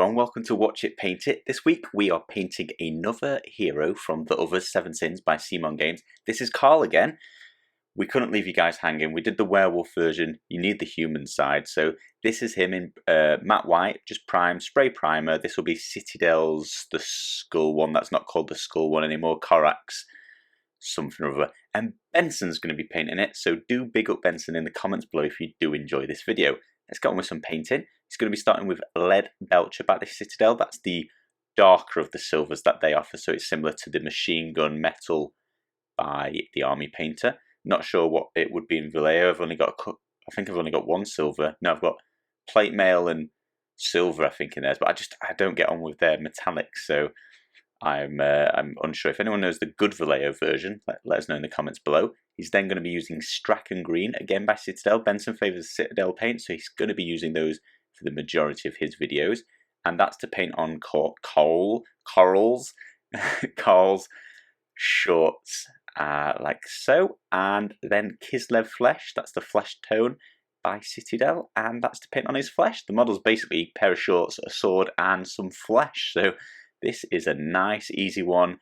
everyone, welcome to Watch It Paint It. This week we are painting another hero from the other Seven Sins by CMON Games. This is Karl again. We couldn't leave you guys hanging. We did the werewolf version, you need the human side. So this is him in matte white, just prime, spray primer. This will be Citadel's, the skull one, that's not called the skull one anymore, Corax something or other. And Benson's going to be painting it, so do big up Benson in the comments below if you do enjoy this video. Let's get on with some painting. It's going to be starting with Leadbelcher by the Citadel. That's the darker of the silvers that they offer, so it's similar to the machine gun metal by the army painter. Not sure what it would be in Vallejo. I think I've only got one silver. No, I've got plate mail and silver, I think, in theirs, but I don't get on with their metallics, so I'm unsure. If anyone knows the good Vallejo version, let us know in the comments below. He's then going to be using Straken Green, again by Citadel. Benson favours Citadel paint, so he's going to be using those for the majority of his videos. And that's to paint on Karl's shorts, like so. And then Kislev Flesh, that's the flesh tone by Citadel, and that's to paint on his flesh. The model's basically a pair of shorts, a sword, and some flesh. So this is a nice, easy one.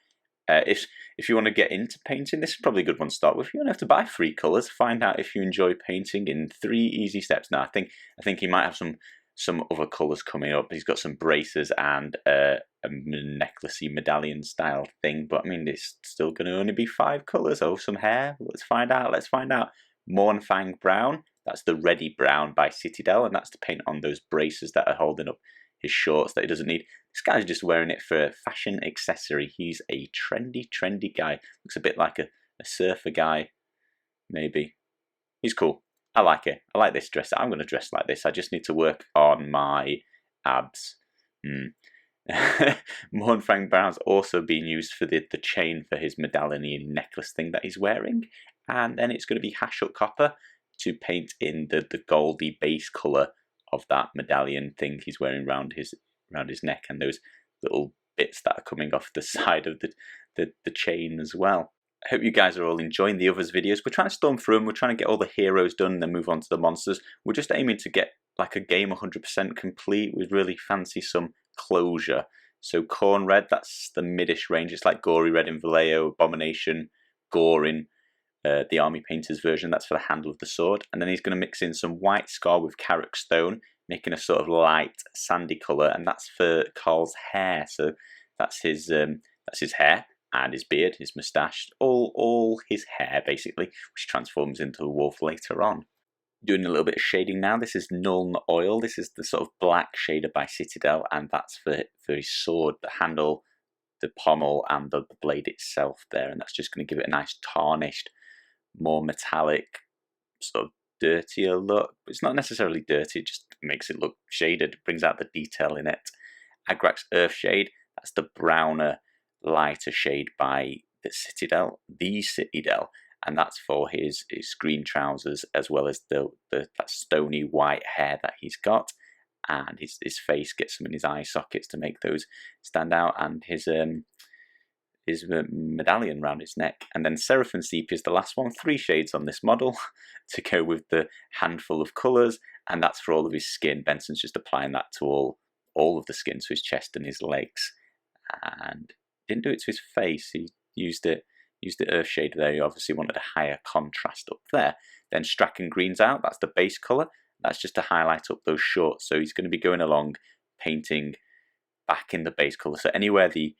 If you want to get into painting, this is probably a good one to start with. You don't have to buy 3 colours. Find out if you enjoy painting in 3 easy steps. Now, I think he might have some other colours coming up. He's got some braces and a necklacey medallion style thing. But I mean, it's still going to only be 5 colours. Oh, some hair. Let's find out. Let's find out. Mournfang Brown. That's the Ready Brown by Citadel, and that's to paint on those braces that are holding up his shorts that he doesn't need. This guy's just wearing it for a fashion accessory. He's a trendy guy. Looks a bit like a surfer guy, maybe. He's cool. I like it. I like this dress. I'm going to dress like this. I just need to work on my abs. Mournfang Brown's also being used for the chain for his medallion necklace thing that he's wearing. And then it's going to be Hashut Copper to paint in the goldy base colour of that medallion thing he's wearing around his neck, and those little bits that are coming off the side of the chain as well. I hope you guys are all enjoying the others videos. We're trying to storm through them. We're trying to get all the heroes done and then move on to the monsters. We're just aiming to get like a game 100% complete. We really fancy some closure. So Khorne Red, that's the midish range. It's like Gory Red in Vallejo, Abomination, Gore in the army painter's version. That's for the handle of the sword. And then he's going to mix in some white scar with Karak Stone, making a sort of light sandy colour, and that's for Karl's hair. So that's his hair and his beard, his moustache, all his hair basically, which transforms into a wolf later on. Doing a little bit of shading now. This is Nuln Oil. This is the sort of black shader by Citadel, and that's for his sword, the handle, the pommel, and the blade itself there. And that's just going to give it a nice tarnished, more metallic, sort of dirtier look. It's not necessarily dirty, it just makes it look shaded, brings out the detail in it. Agrax Earthshade, that's the browner, lighter shade by the Citadel, and that's for his green trousers, as well as that stony white hair that he's got, and his face, gets some in his eye sockets to make those stand out, and his medallion around his neck. And then Seraphim Sepia is the last one, 3 shades on this model to go with the handful of colours, and that's for all of his skin. Benson's just applying that to all of the skin, so his chest and his legs, and didn't do it to his face. He used the Earthshade there. He obviously wanted a higher contrast up there. Then Straken Green's out, that's the base colour. That's just to highlight up those shorts, so he's going to be going along painting back in the base colour, so anywhere the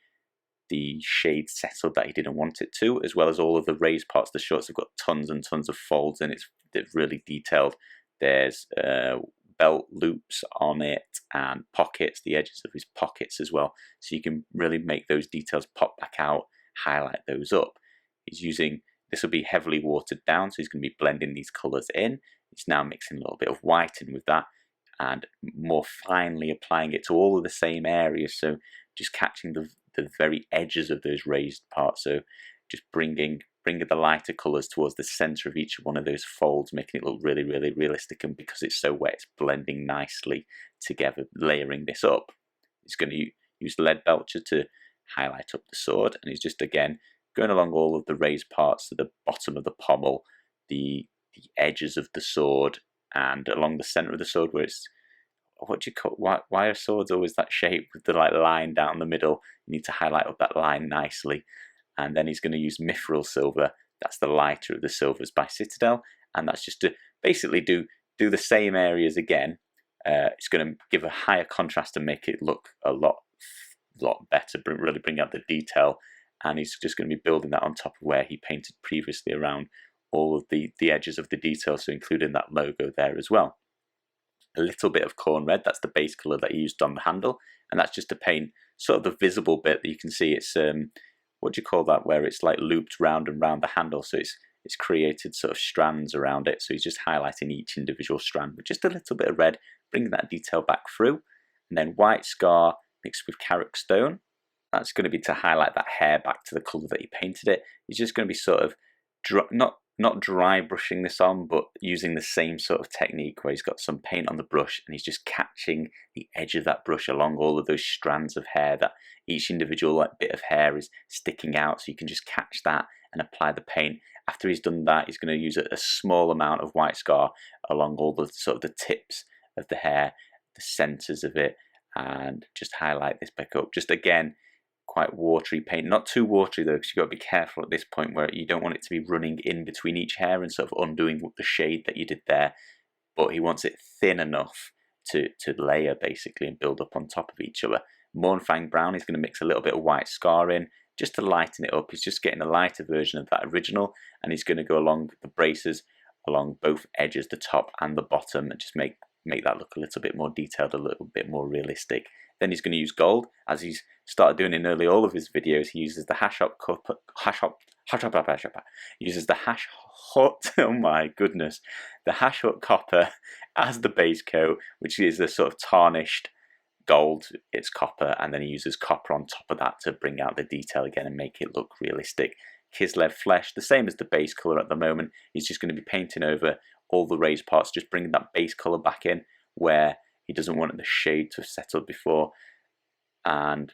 shade settled that he didn't want it to, as well as all of the raised parts. The shorts have got tons and tons of folds, and they're really detailed. There's belt loops on it and pockets, the edges of his pockets as well, so you can really make those details pop back out, highlight those up. He's using, this will be heavily watered down, so he's going to be blending these colours in. He's now mixing a little bit of white in with that, and more finely applying it to all of the same areas, so just catching the very edges of those raised parts, so just bringing the lighter colours towards the centre of each one of those folds, making it look really realistic. And because it's so wet, it's blending nicely together, layering this up. He's going to use Leadbelcher to highlight up the sword, and he's just again going along all of the raised parts to the bottom of the pommel, the edges of the sword, and along the centre of the sword where it's what do you call, why are swords always that shape with the like line down the middle? You need to highlight up that line nicely. And then he's going to use Mithril Silver. That's the lighter of the silvers by Citadel, and that's just to basically do the same areas again. It's going to give a higher contrast and make it look a lot better, really bring out the detail. And he's just going to be building that on top of where he painted previously around all of the edges of the detail, so including that logo there as well. A little bit of Khorne Red, that's the base colour that he used on the handle, and that's just to paint sort of the visible bit that you can see. It's what do you call that, where it's like looped round and round the handle, so it's created sort of strands around it. So he's just highlighting each individual strand with just a little bit of red, bringing that detail back through. And then white scar mixed with Karak Stone. That's going to be to highlight that hair back to the colour that he painted it. He's just going to be sort of not dry brushing this on, but using the same sort of technique where he's got some paint on the brush and he's just catching the edge of that brush along all of those strands of hair, that each individual like bit of hair is sticking out, so you can just catch that and apply the paint. After he's done that, he's going to use a small amount of white scar along all the sort of the tips of the hair, the centres of it, and just highlight this back up. Just again, quite watery paint, not too watery though, because you've got to be careful at this point where you don't want it to be running in between each hair and sort of undoing the shade that you did there, but he wants it thin enough to layer basically and build up on top of each other. Mournfang Brown, he's going to mix a little bit of white scar in just to lighten it up. He's just getting a lighter version of that original, and he's going to go along the braces along both edges, the top and the bottom, and just make that look a little bit more detailed, a little bit more realistic. Then he's going to use gold, as he's started doing in nearly all of his videos. He uses the Hashut Copper, uses the oh my goodness, the Hashut Copper as the base coat, which is the sort of tarnished gold. It's copper, and then he uses copper on top of that to bring out the detail again and make it look realistic. Kislev Flesh, the same as the base colour at the moment. He's just going to be painting over all the raised parts, just bringing that base colour back in where he doesn't want the shade to have settled before. And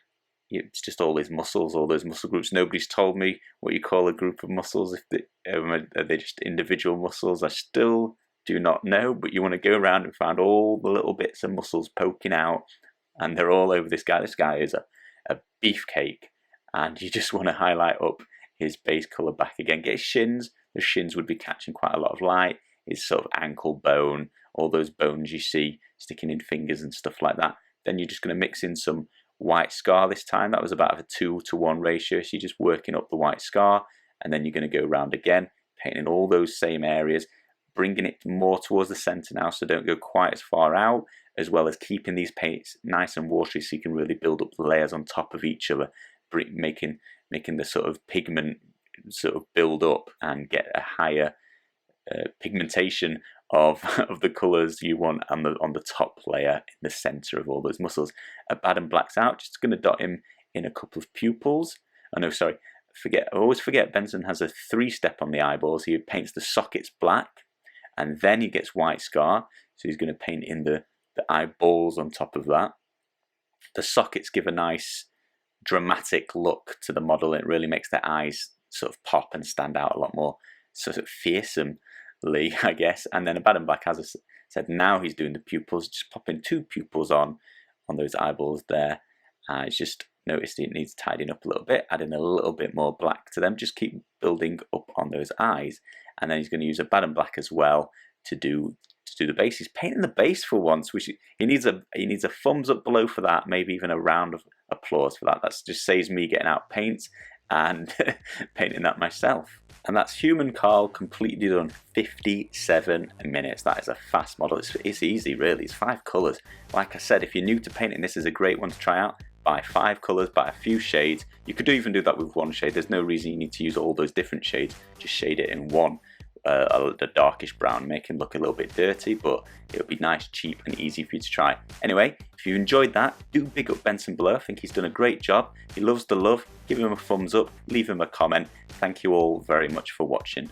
it's just all his muscles, all those muscle groups. Nobody's told me what you call a group of muscles. If are they just individual muscles? I still do not know, but you want to go around and find all the little bits of muscles poking out, and they're all over this guy. This guy is a beefcake, and you just want to highlight up his base colour back again. Get his shins. The shins would be catching quite a lot of light. His sort of ankle bone, all those bones you see sticking in fingers and stuff like that. Then you're just going to mix in some white scar this time. That was about a 2-to-1 ratio, so you're just working up the white scar, and then you're going to go around again, painting all those same areas, bringing it more towards the centre now, so don't go quite as far out, as well as keeping these paints nice and watery so you can really build up the layers on top of each other, making the sort of pigment sort of build up and get a higher pigmentation of the colours you want on the top layer in the centre of all those muscles. Abaddon Black's out, just going to dot him in a couple of pupils. Oh no, sorry, I always forget Benson has a 3-step on the eyeballs. He paints the sockets black, and then he gets white scar, so he's going to paint in the eyeballs on top of that. The sockets give a nice dramatic look to the model. It really makes their eyes sort of pop and stand out a lot more sort of fearsomely, I guess. And then Abaddon Black, as I said, now he's doing the pupils, just popping 2 pupils on those eyeballs there. It's just noticed it needs tidying up a little bit, adding a little bit more black to them. Just keep building up on those eyes. And then he's going to use Abaddon Black as well to do the base. He's painting the base for once, which he needs a thumbs up below for that, maybe even a round of applause for that. That just saves me getting out paints and painting that myself. And that's Human Karl completely done, 57 minutes. That is a fast model. It's easy really, it's 5 colours. Like I said, if you're new to painting, this is a great one to try out. Buy 5 colours, buy a few shades. You could even do that with 1 shade. There's no reason you need to use all those different shades. Just shade it in one. The darkish brown, make him look a little bit dirty, but it'll be nice, cheap and easy for you to try. Anyway, if you enjoyed that, do big up Benson below. I think he's done a great job. He loves the love. Give him a thumbs up, leave him a comment. Thank you all very much for watching.